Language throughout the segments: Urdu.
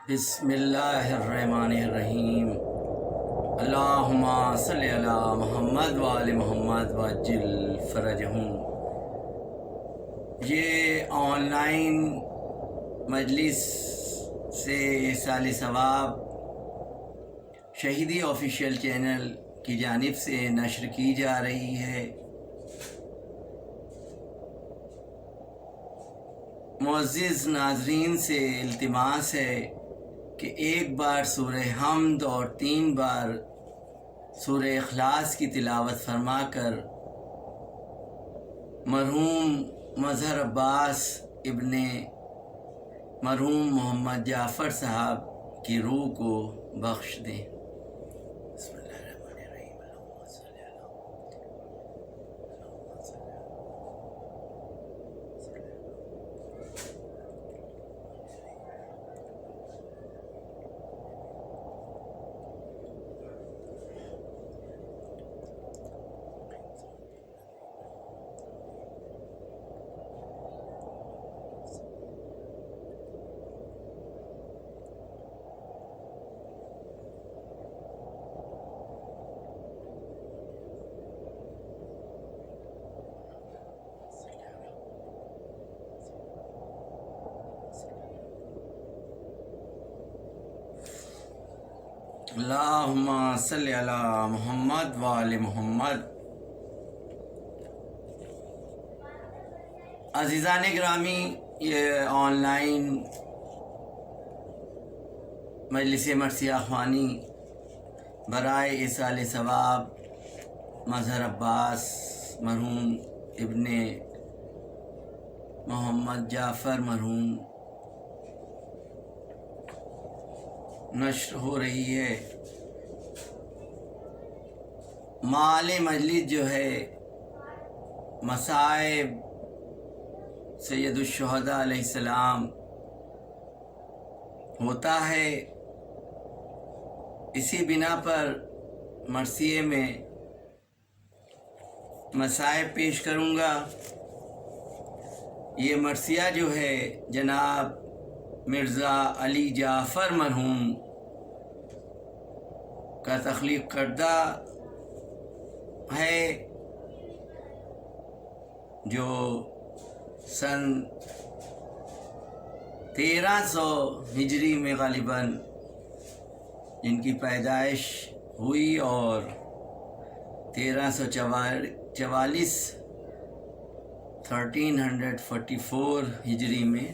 بسم اللہ الرحمن الرحیم۔ اللہم صلی علی محمد وآل محمد وعجل فرجہم۔ یہ آن لائن مجلس سے سال ثواب شہیدی آفیشیل چینل کی جانب سے نشر کی جا رہی ہے۔ معزز ناظرین سے التماس ہے کہ ایک بار سورہ حمد اور 3 بار سورہ اخلاص کی تلاوت فرما کر مرحوم مظہر عباس ابن مرحوم محمد جعفر صاحب کی روح کو بخش دیں۔ بسم اللہ الرحمن الرحیم۔ اللہم صلی علی اللہم صلی علی محمد وآل محمد۔ عزیزان گرامی، یہ آن لائن مجلس مرثیہ خوانی برائے ایصال ثواب مظہر عباس مرحوم ابن محمد جعفر مرحوم نشر ہو رہی ہے۔ مال مجلس جو ہے مصائب سید الشہداء علیہ السلام ہوتا ہے۔ اسی بنا پر مرثیے میں مصائب پیش کروں گا۔ یہ مرثیہ جو ہے جناب مرزا علی جعفر مرحوم کا تخلیق کردہ ہے، جو سن 1300 ہجری میں غالباً جن کی پیدائش ہوئی اور 1344 ہجری میں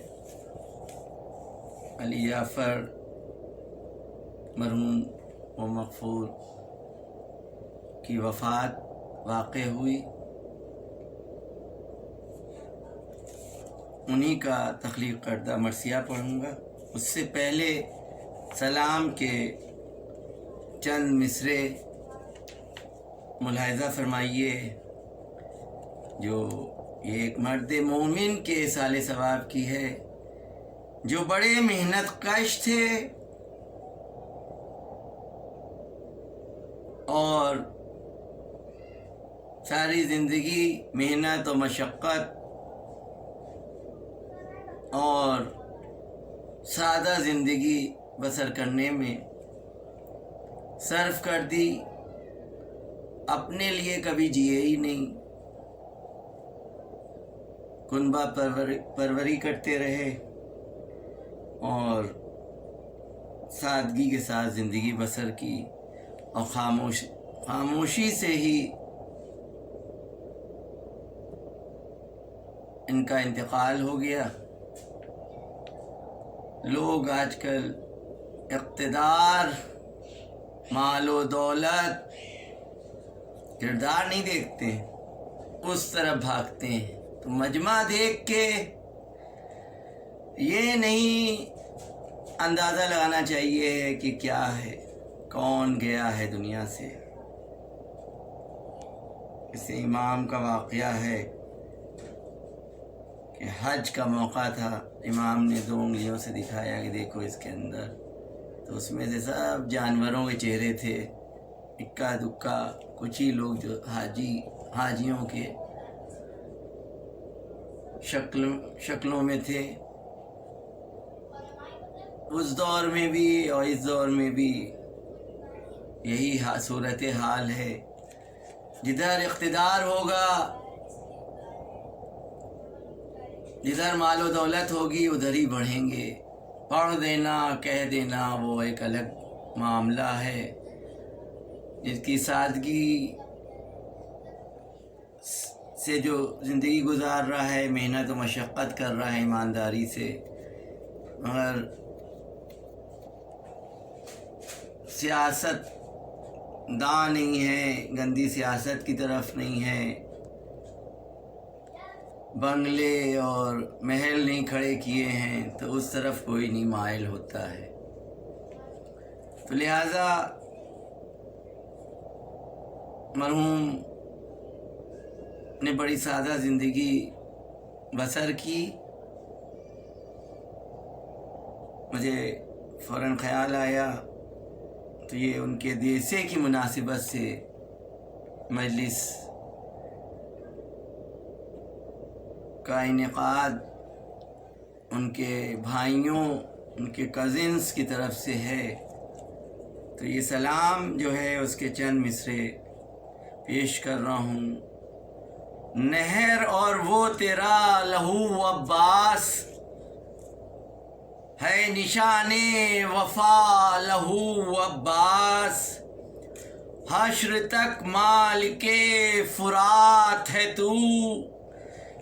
علی جعفر مرحوم و مغفور کی وفات واقع ہوئی۔ انہی کا تخلیق کردہ مرثیہ پڑھوں گا۔ اس سے پہلے سلام کے چند مصرے ملاحظہ فرمائیے، جو یہ ایک مرد مومن کے ایصال ثواب کی ہے، جو بڑے محنت کش تھے اور ساری زندگی محنت و مشقت اور سادہ زندگی بسر کرنے میں صرف کر دی، اپنے لیے کبھی جیے ہی نہیں، کنبہ پروری کرتے رہے اور سادگی کے ساتھ زندگی بسر کی، اور خاموشی سے ہی ان کا انتقال ہو گیا۔ لوگ آج کل اقتدار، مال و دولت، کردار نہیں دیکھتے، اس طرف بھاگتے ہیں۔ تو مجمع دیکھ کے یہ نہیں اندازہ لگانا چاہیے کہ کیا ہے، کون گیا ہے دنیا سے۔ کسی امام کا واقعہ ہے کہ حج کا موقع تھا، امام نے 2 انگلیوں سے دکھایا کہ دیکھو اس کے اندر، تو اس میں سے سب جانوروں کے چہرے تھے، اکا دکا کچھ ہی لوگ جو حاجیوں کے شکلوں میں تھے۔ اس دور میں بھی اور اس دور میں بھی یہی صورت حال ہے. جدھر اقتدار ہوگا، جدھر مال و دولت ہوگی، ادھر ہی بڑھیں گے. پڑھ دینا، کہہ دینا وہ ایک الگ معاملہ ہے. جس کی سادگی سے جو زندگی گزار رہا ہے، محنت و مشقت کر رہا ہے ایمانداری سے، مگر سیاست داں نہیں ہے، گندی سیاست کی طرف نہیں ہے، بنگلے اور محل نہیں کھڑے کیے ہیں، تو اس طرف کوئی نہیں مائل ہوتا ہے. تو لہٰذا مرحوم نے بڑی سادہ زندگی بسر کی. مجھے فوراً خیال آیا تو یہ ان کے دیسے کی مناسبت سے مجلس کا انعقاد ان کے بھائیوں، ان کے کزنس کی طرف سے ہے. تو یہ سلام جو ہے اس کے چند مصرے پیش کر رہا ہوں. نہر اور وہ تیرا لہو عباس، ہے نشان وفا لہو عباس. حشر تک مالک فرات ہے تو،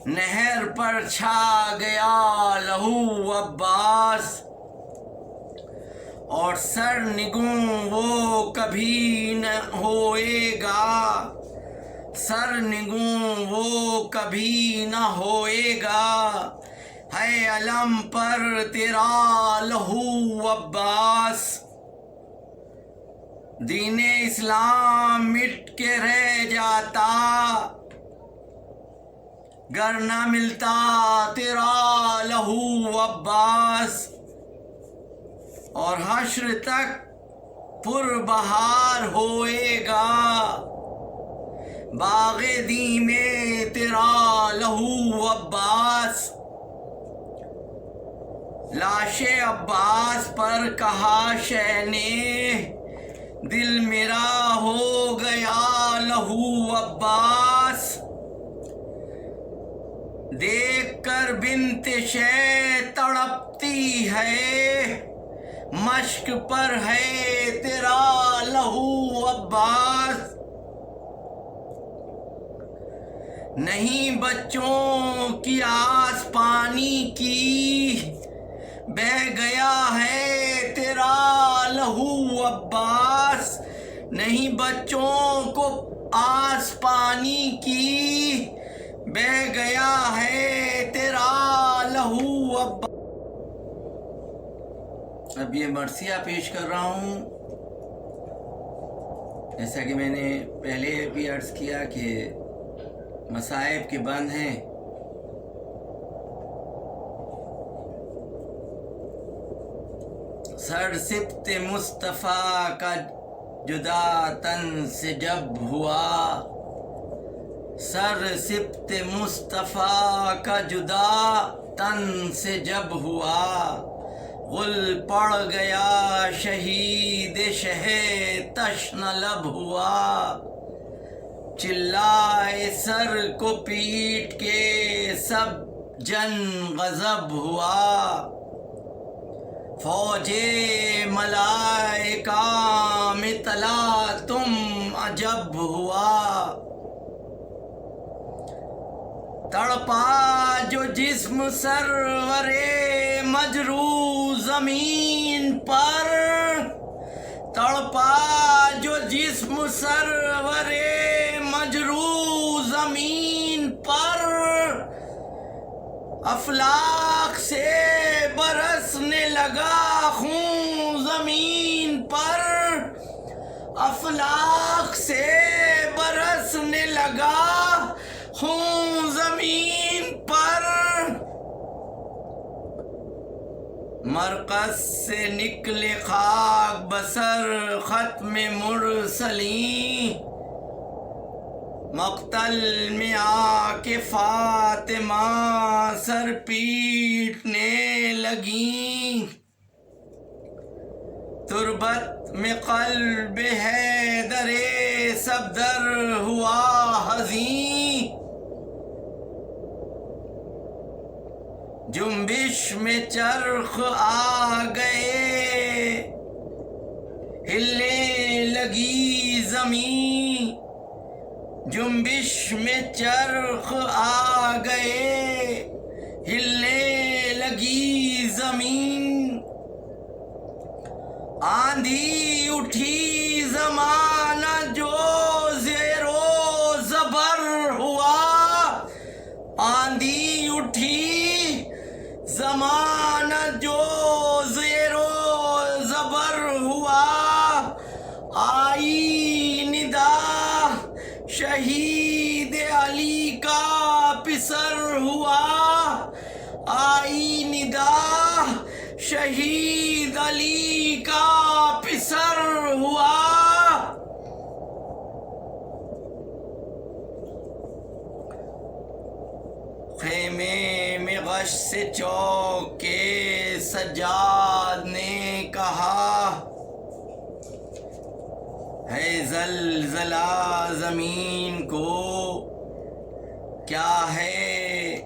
نہر پر چھا گیا لہو عباس. اور سر نگوں وہ کبھی نہ ہوئے گا، سر نگوں وہ کبھی نہ ہوئے گا. ہے علم پر تیرا لہو عباس. دین اسلام مٹ کے رہ جاتا، گر نہ ملتا تیرا لہو عباس. اور حشر تک پر بہار ہوئے گا، باغ دی میں تیرا لہو عباس. لاش عباس پر کہا شہ نے، دل میرا ہو گیا لہو عباس. دیکھ کر بنت شہ تڑپتی ہے، مشک پر ہے تیرا لہو عباس. نہیں بچوں کی آس پانی کی، بہہ گیا ہے تیرا لہو عباس. نہیں بچوں کو آس پانی کی، بہہ گیا ہے تیرا لہو عباس. اب یہ مرثیہ پیش کر رہا ہوں. جیسا کہ میں نے پہلے بھی عرض کیا کہ مصائب کے بند ہیں. سر سبط مصطفیٰ کا جدا تن سے جب ہوا، سر سبط مصطفیٰ کا جدا تن سے جب ہوا. غل پڑ گیا شہید شہ تشن لب ہوا. چلائے سر کو پیٹ کے سب جن غضب ہوا. فوج ملائکہ میں تلا تم عجب ہوا. تڑپا جو جسم سرور مجروح زمین پر، تڑپا جو جسم سرور مجروح زمین پر. افلاک سے برسنے لگا خون زمین پر، افلاک سے برسنے لگا خون زمین پر. مرکز سے نکلے خاک بسر ختم مرسلین، مقتل میں آ کے فاطمہ سر پیٹنے لگیں. تربت میں قلب حیدر صفدر ہوا حزین، جنبش میں چرخ آ گئے ہلنے لگی زمین، جنبش میں چرخ آ گئے ہلنے لگی زمین، آندھی اٹھی زمانہ جو زیر و زبر ہوا، آندھی اٹھی زمانہ جو زیر و زبر ہوا، آئی ندا شہید علی کا پسر ہوا، آئی ندا شہید علی کا پسر ہوا، خیمے میں غش سے چوک کے سجاد نے کہا، ہے زلزلہ زمین کو کیا ہے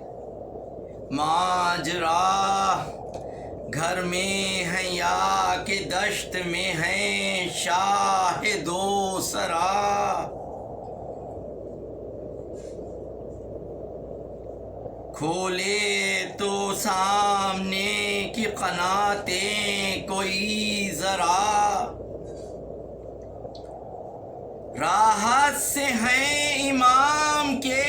ماجرا، گھر میں ہیں یا کہ دشت میں ہیں شاہد و سرا، کھولے تو سامنے کی قناتیں کوئی ذرا، راحت سے ہیں امام کے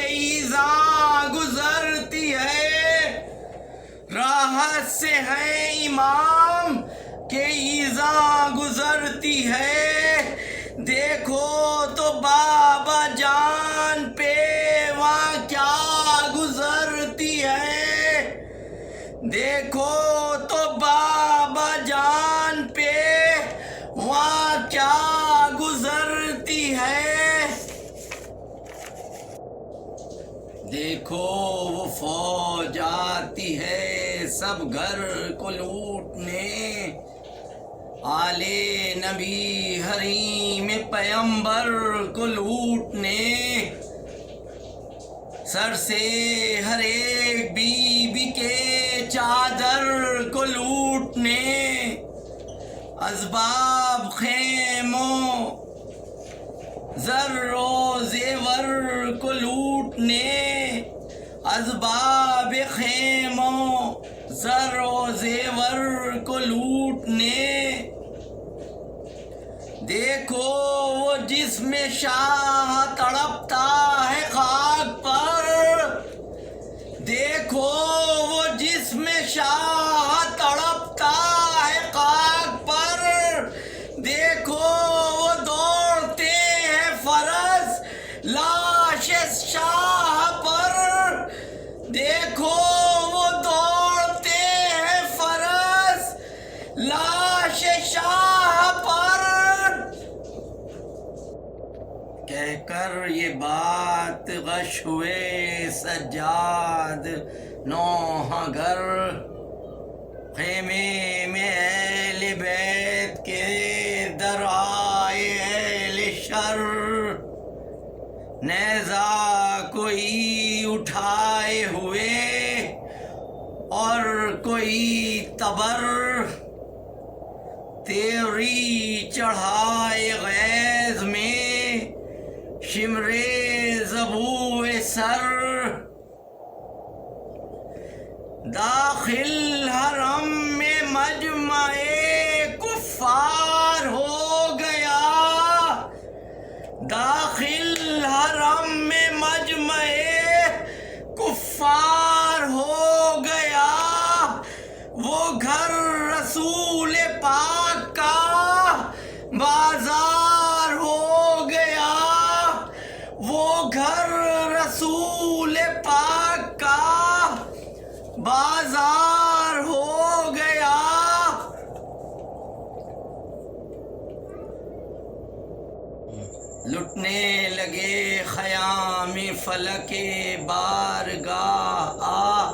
ایذاں گزرتی ہے، راحت سے ہیں امام کے ایذاں گزرتی ہے، دیکھو تو بابا جان پہ وہاں کیا گزرتی ہے، دیکھو تو بابا جان پہ وہاں کیا گزرتی ہے، دیکھو وہ فوج آتی ہے سب گھر کو لوٹنے، آل نبی حریم پیمبر کو لوٹنے، سر سے ہر ایک بی بی کے چادر کو لوٹنے، اسباب خیموں زر و زیور کو لوٹنے، اسباب خیموں زر و زیور کو لوٹنے، دیکھو وہ جسم شاہ تڑپتا ہے خاک پر، دیکھو وہ جسم شاہ تڑپتا ہے خاک پر، دیکھو وہ دوڑتے ہیں فرس لاش شاہ پر، دیکھو وہ دوڑتے ہیں فرس لاش شاہ پر، کہہ کر یہ بات غش ہوئے سجاد نوحہ گر، خیمے میں اہل بیت کے در آئے اہل شر، نیزہ کوئی اٹھائے ہوئے اور کوئی تبر، تیری چڑھائے غیظ میں شمر زبو سر، داخل حرم میں مجمع کفار ہو گیا، داخل حرم میں مجمع کفار ہو گیا، وہ گھر رسول پاک کا بازار ہو گیا، وہ گھر رسول پاک کا بازار ہو گیا، لٹنے لگے خیام فلک بارگاہ آ،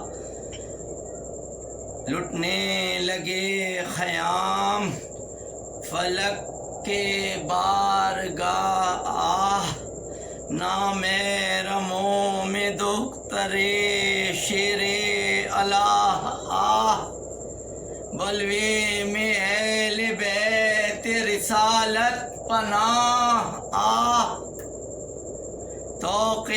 لٹنے لگے خیام فلک کے بارگاہ آہ، نام رموں میں دختر شیر الہ آہ، بلوے میں اہل بیت رسالت پناہ آہ، توق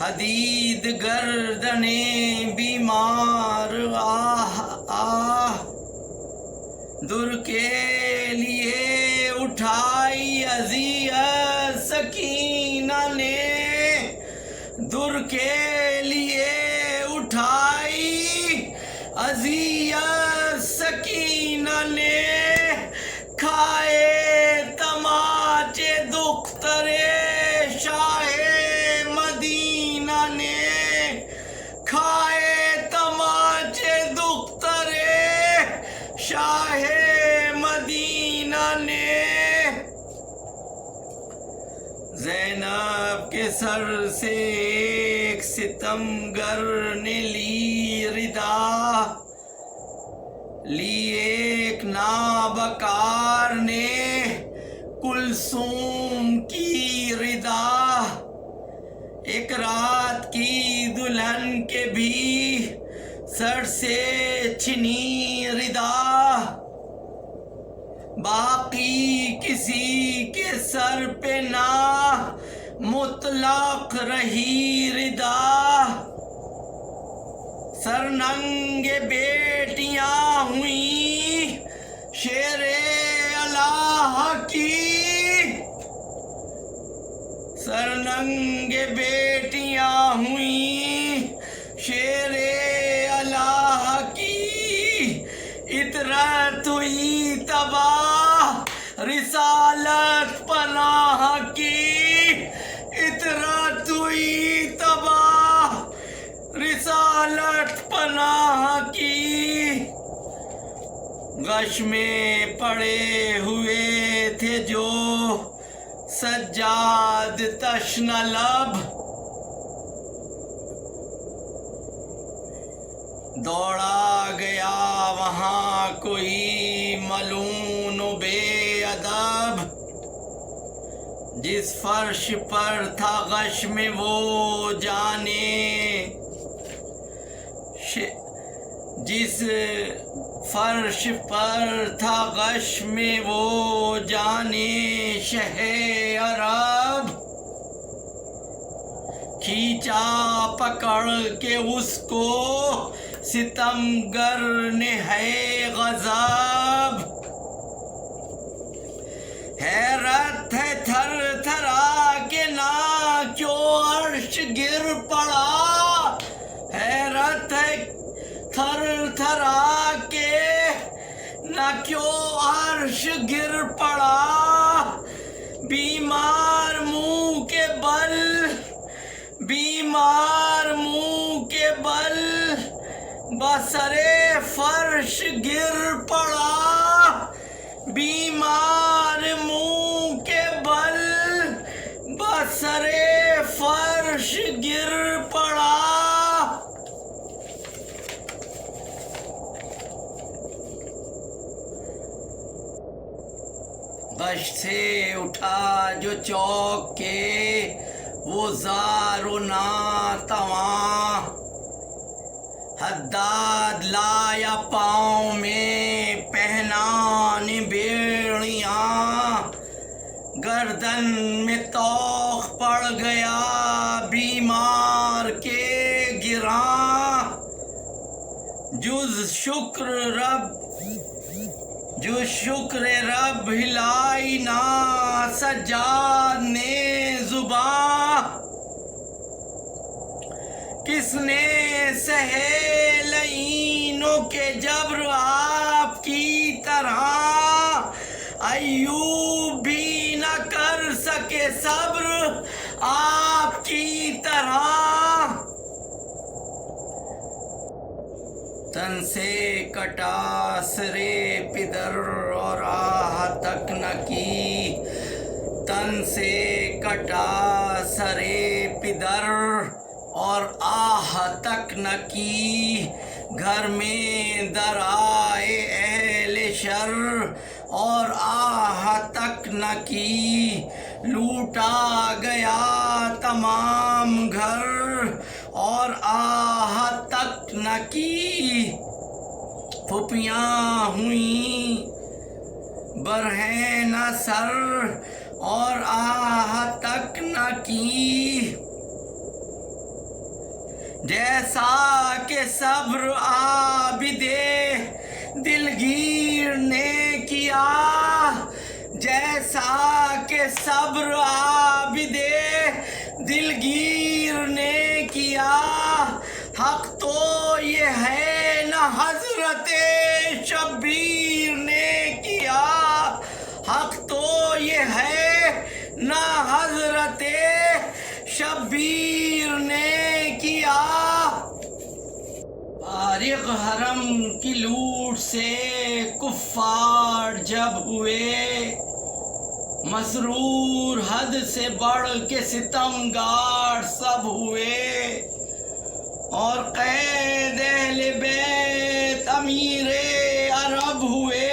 حدید گردنیں بیمار آہ آہ، در کے لیے اٹھائی اذیت سکینہ نے، در کے لیے اٹھائی اذیت سکینہ نے، کھائے تماچے دختر شاہ مدینہ نے، کھائے تماچے دختر شاہ مدینہ نے، زینب کے سر سے ایک ستمگر نے لی ردا، لی ایک نابکار نے کلثوم کی ردا، ایک رات کی دلہن کے بھی سر سے چھنی ردا، باقی کسی کے سر پہ نہ مطلق رہی ردا، سرننگ بیٹیاں ہوئیں شیر الہ کی، سرننگ بیٹیاں ہوئیں شیر الہ کی، اطرت ہوئی تباہ رسالت پناہ کی، اطرت ہوئی تباہ رسالت پناہ کی، غش میں پڑے ہوئے تھے جو سجاد تشنہ لب، دوڑا گیا وہاں کوئی ملون و بے ادب، جس فرش پر تھا غش میں وہ جانے، جس فرش پر تھا غش میں وہ جانے شہ عرب، کھینچا پکڑ کے اس کو ستمگر نے ہے غضب، حیرت ہے تھر تھرا کے نہ کیوں عرش گر پڑا، حیرت ہے تھر تھرا کے نہ کیوں عرش گر پڑا، بیمار منہ کے بل، بیمار منہ کے بل بسر فرش گر پڑا، بیمار منہ کے بل بسر فرش گر پڑا، غش سے اٹھا جو چوک کے وہ زار و ناتواں، حداد لایا پاؤں میں پہنان بیڑیاں، گردن میں توق پڑ گیا بیمار کے گراں، جز شکر رب ہلائی نہ سجاد نے زباں، کس نے سہے لعینوں کے جبر آپ کی طرح، ایوب بھی نہ کر سکے صبر آپ کی طرح، تن سے کٹا سرے پدر اور آہ تک نہ کی، تن سے کٹا سرے پدر اور آہ تک نہ کی، گھر میں درائے اہل شر نہ کی، لوٹا گیا تمام گھر اور آہ تک نہ کی، پھپھیاں ہوئیں برہنہ سر اور آہ تک نہ کی، جیسا کہ صبر عابد دلگیر نے کیا، جیسا کہ صبر عابد دلگیر نے کیا، حق تو یہ ہے نہ حضرت شبیر نے کیا، حق تو یہ ہے نہ حضرت شبیر نے کیا۔ فارغ حرم کی لوٹ سے کفار جب ہوئے، مسرور حد سے بڑھ کے ستمگار سب ہوئے، اور قید اہل بیت امیر عرب ہوئے،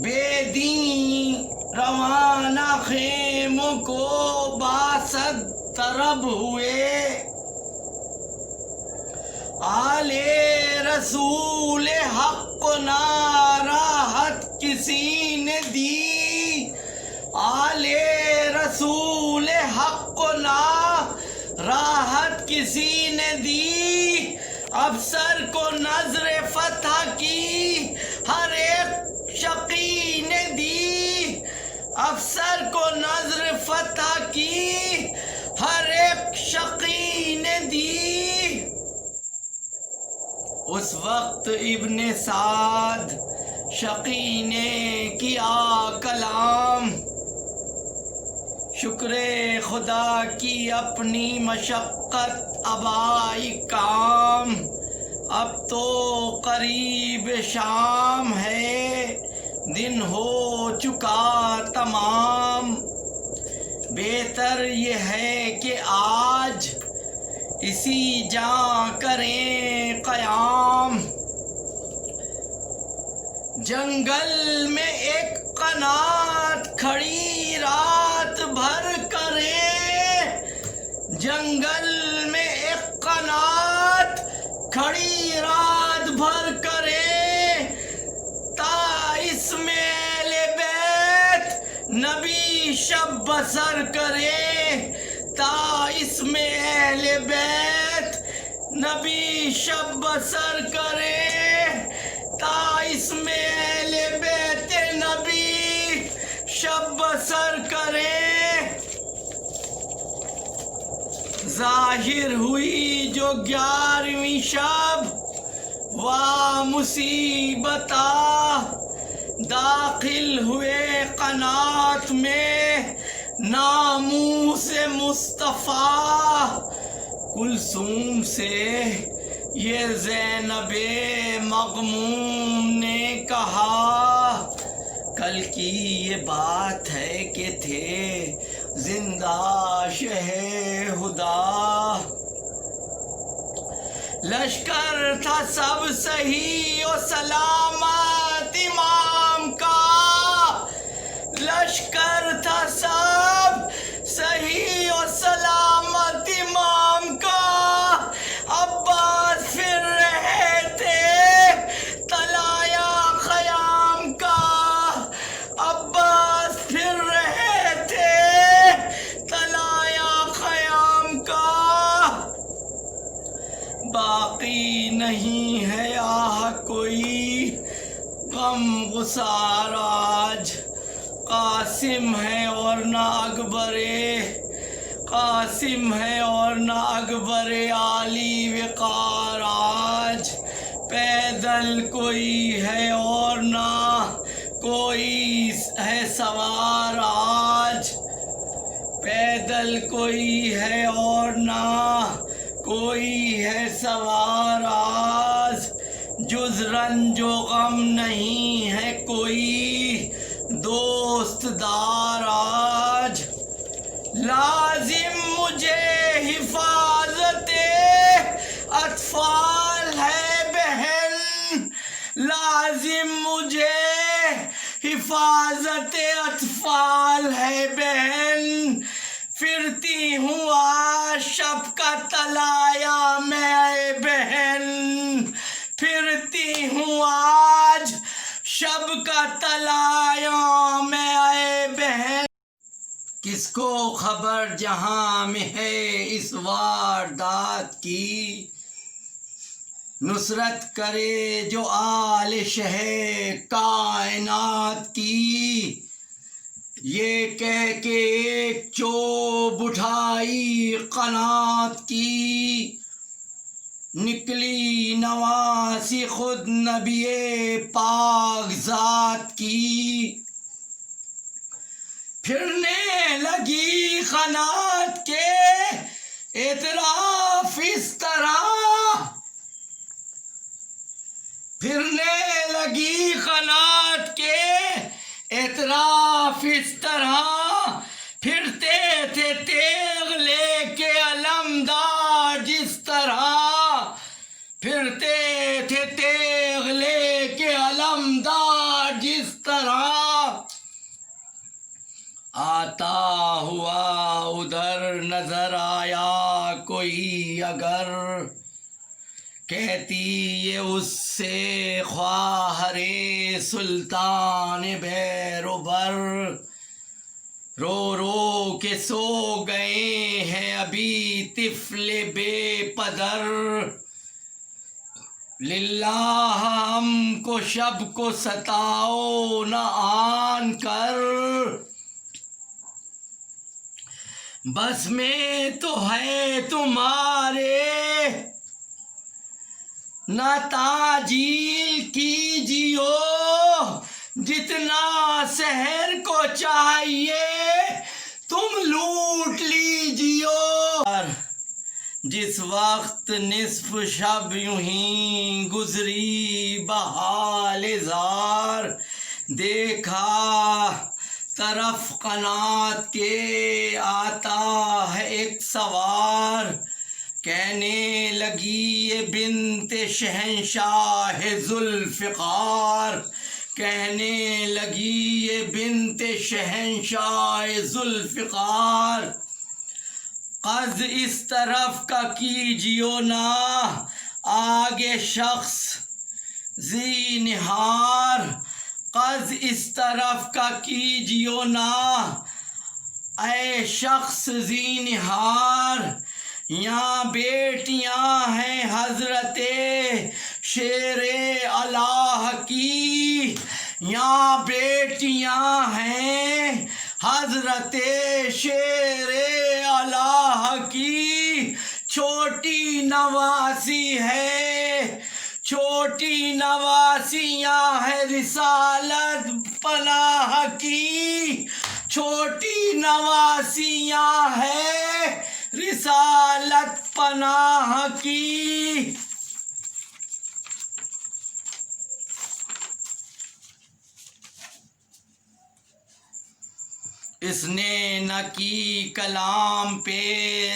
بے دین روانہ خیموں کو باسد طرب ہوئے، آل رسول حق کو نہ راحت کسی نے دی، آل رسول حق کو نہ راحت کسی نے دی، افسر کو نظر فتح کی ہر ایک شقی نے دی، افسر کو نظر فتح کی ہر ایک شقی نے دی۔ اس وقت ابن سعد شقی نے کیا کلام، شکر خدا کی اپنی مشقت اب آئی کام، اب تو قریب شام ہے دن ہو چکا تمام، بہتر یہ ہے کہ آج اسی جاں کریں قیام، جنگل میں ایک قنات کھڑی رات بھر کریں، جنگل میں ایک قنات کھڑی رات بھر کریں، تا اس میں اہل بیت نبی شب بسر کریں، تا اس میں اہل بیت نبی شب بسر کرے، تا اس میں اہل بیت نبی شب بسر کرے۔ ظاہر ہوئی جو 11ویں شب واہ مصیبتہ، داخل ہوئے قنات میں ناموس مصطفیٰ، کلثوم سے یہ زینب مغموم نے کہا، کل کی یہ بات ہے کہ تھے زندہ شہ ہدا، لشکر تھا سب صحیح و سلامت امام کا، لشکر تھا سب صحیح و سلامت امام کا، عباس پھر رہے تھے تلایا خیام کا، عباس پھر رہے تھے تلایا خیام کا، باقی نہیں ہے آہ کوئی غم غسار آج، قاسم ہے اور نہ اکبر، قاسم ہے اور نہ اکبر عالی وقار آج، پیدل کوئی ہے اور نہ کوئی ہے سوار آج، پیدل کوئی ہے اور نہ کوئی ہے سوار آج، جز رنج و غم نہیں ہے کوئی دوست دار آج، لازم مجھے حفاظت اطفال ہے بہن، لازم مجھے حفاظت اطفال ہے بہن، پھرتی ہوں آج شب کا تلایا میں اے بہن، پھرتی ہوں آج شب کا تلایا میں اے بہن۔ کس کو خبر جہاں میں ہے اس واردات کی، نصرت کرے جو آل شہ کائنات کی، یہ کہہ کے ایک چوب اٹھائی قنات کی، نکلی نواسی خود نبی پاک ذات کی، پھرنے لگی قنات کے اطراف اس طرح، پھرنے لگی قنات کے اطراف اس طرح، پھرتے تھے تیغ لے کے علمدار جس طرح، پھرتے تھے تیغ لے کے علمدار جس طرح، آتا ہوا ادھر نظر آیا کوئی اگر، کہتی یہ اس سے خواہر سلطان بیر و بر، رو رو کے سو گئے ہیں ابھی طفل بے پدر، للہ ہم کو شب کو ستاؤ نہ آن کر، بس میں تو ہے تمہارے نہ تعجیل کیجیو، جتنا سحر کو چاہیے تم لوٹ لیجیو، جس وقت نصف شب یوں ہی گزری بحال زار، دیکھا طرف قنات کے آتا ہے ایک سوار، کہنے لگی یہ بنت شہنشاہ ذوالفقار، کہنے لگی یہ بنت شہنشاہ ذوالفقار، قصد اس طرف کا کیجیو نا آگے شخص ذی نہار، قصد اس طرف کا کیجیو نا اے شخص ذی نہار، یہاں بیٹیاں ہیں حضرت شیر الہ کی، یہاں بیٹیاں ہیں حضرت شیر الہ کی، چھوٹی نواسی ہے، چھوٹی نواسیاں ہے رسالت پناہ کی، چھوٹی نواسیاں ہے رسالت پناہ کی۔ اس نے نہ کی کلام پہ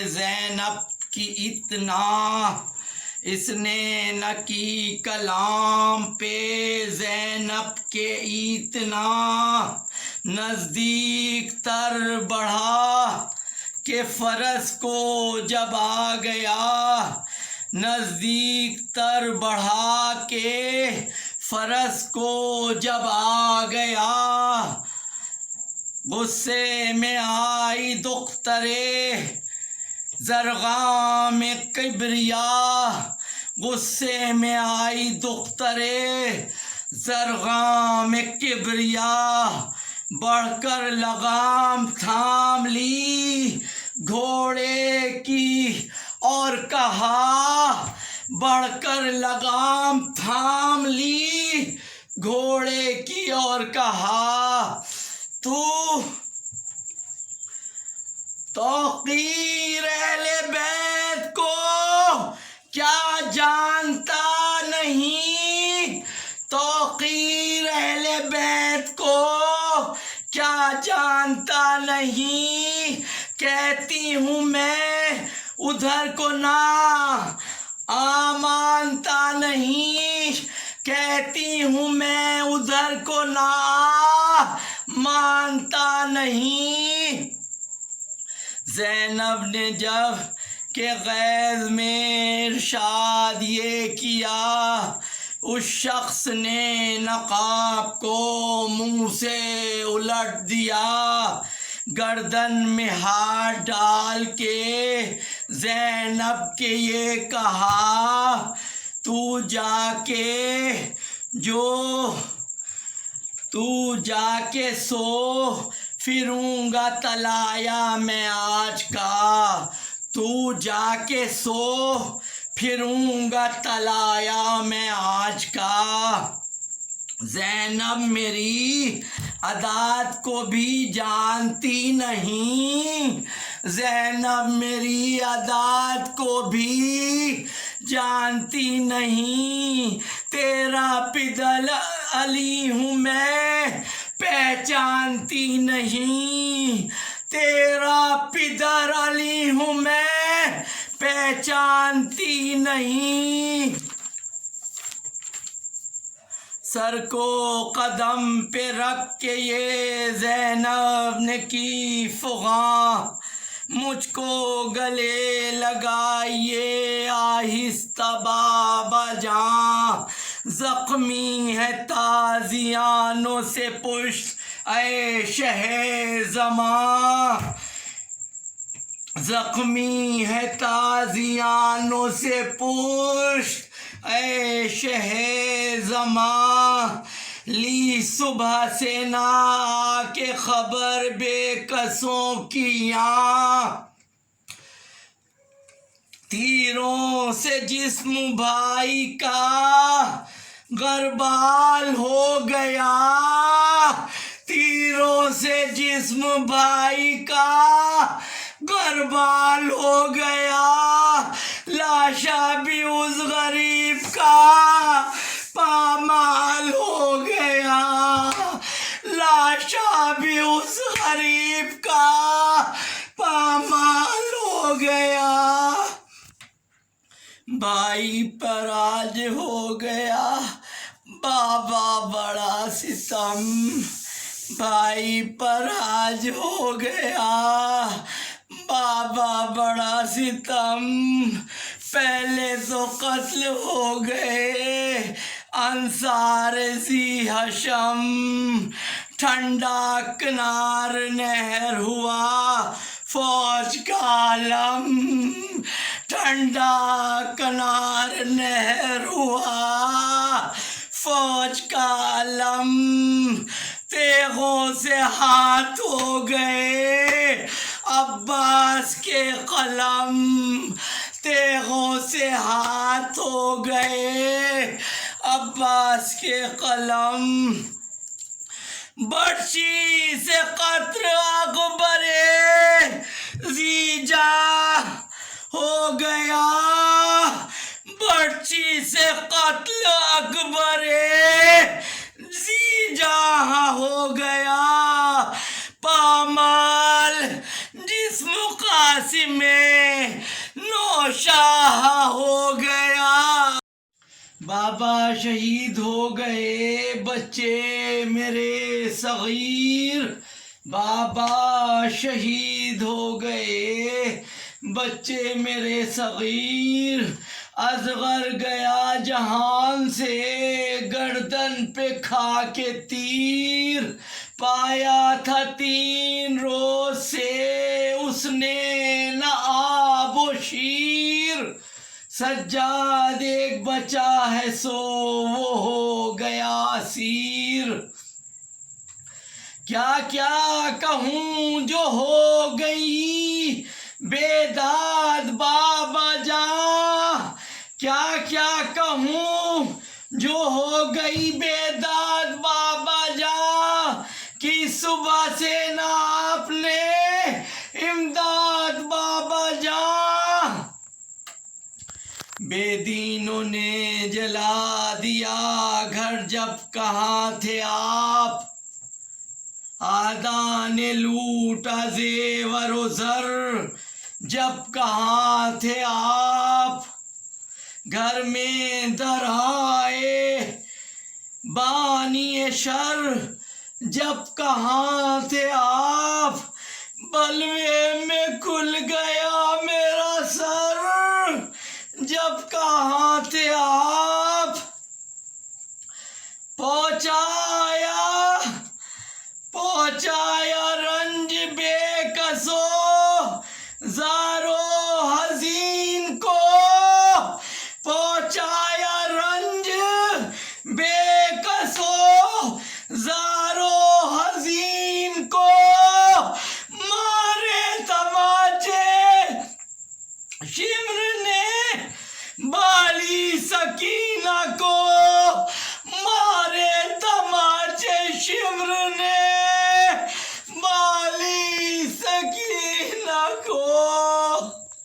زینب کی اتنا، اس نے نہ کی کلام پہ زینب کے اتنا، نزدیک تر بڑھا کہ فرض کو جب آ گیا، نزدیک تر بڑھا کے فرض کو جب آ گیا، غصے میں آئی دخترے زرغام کبریا، غصے میں آئی دخترے زرغام کبریا، بڑھ کر لگام تھام لی گھوڑے کی اور کہا، بڑھ کر لگام تھام لی گھوڑے کی اور کہا، تو توقیر اہل بیت کو کیا جانتا نہیں، توقیر اہل بیت کو کیا جانتا نہیں، کہتی ہوں میں ادھر کو نہ مانتا نہیں، کہتی ہوں میں ادھر کو نہ مانتا نہیں۔ زینب نے جب کہ غیظ میں ارشاد یہ کیا، اس شخص نے نقاب کو منہ سے الٹ دیا، گردن میں ہاتھ ڈال کے زینب کے یہ کہا، تو جا کے سو، پھروں گا تلایا میں آج کا، تو جا کے سو، پھروں گا تلایا میں آج کا۔ زینب میری عادات کو بھی جانتی نہیں، زینب میری عادات کو بھی جانتی نہیں، تیرا پدر علی ہوں میں پہچانتی نہیں، تیرا پدر علی ہوں میں پہچانتی نہیں۔ سر کو قدم پہ رکھ کے یہ زینب نے کی فغاں، مجھ کو گلے لگائیے آہستہ بابا جان، زخمی ہے تازیانوں سے پشت اے شہ زمان، زخمی ہے تازیانوں سے پشت اے شہ زمان، لی صبح سے نہ آ کے خبر بے کسوں کی یہاں، تیروں سے جسم بھائی کا غربال ہو گیا، تیروں سے جسم بھائی کا غربال ہو گیا، لاشا بھی اس غریب کا پامال ہو گیا، لاشا بھی اس غریب کا پامال ہو گیا۔ بھائی پر آج ہو گیا بابا بڑا ستم، بھائی پر آج ہو گیا بابا بڑا ستم، پہلے تو قتل ہو گئے انصار ذی حشم، ٹھنڈا کنار نہر ہوا فوج کا علم، ٹھنڈا کنار نہر ہوا فوج کا علم، تیغوں سے ہاتھ ہو گئے عباس کے قلم، تیغوں سے ہاتھ ہو گئے عباس کے قلم، برچی سے قطر اکبر زیجا ہو گیا، برچی سے قتل اکبر زیجا ہو گیا، پامال جسم قاسم نوشاہ ہو گیا۔ بابا شہید ہو گئے بچے میرے صغیر، بابا شہید ہو گئے بچے میرے صغیر، اصغر گیا جہان سے گردن پہ کھا کے تیر، پایا تھا 3 روز سے اس نے نہ آب و شیر، سجاد ایک بچا ہے سو وہ ہو گیا اسیر، کیا کیا کہوں جو ہو گئی بیداد بابا جان، کیا کیا کہوں جو ہو گئی بیداد بابا جان، کہ صبح سے نہ آپ نے امداد بابا جان، بے دینوں نے جلا دیا گھر جب کہاں تھے آپ، آدھا نے لوٹا زیور و زر جب کہاں تھے آپ، گھر میں در آئے بانی شر جب کہاں تھے آپ بلوے میں کھل گیا میرا سر، جب کہاں تھے آپ پہنچایا رنج بے کسو زارو حزین کو، پہنچایا رنج بے کسو زارو حزین کو، مارے تماچے شمر نے بالی سکینہ کو، مارے تماچے شمر نے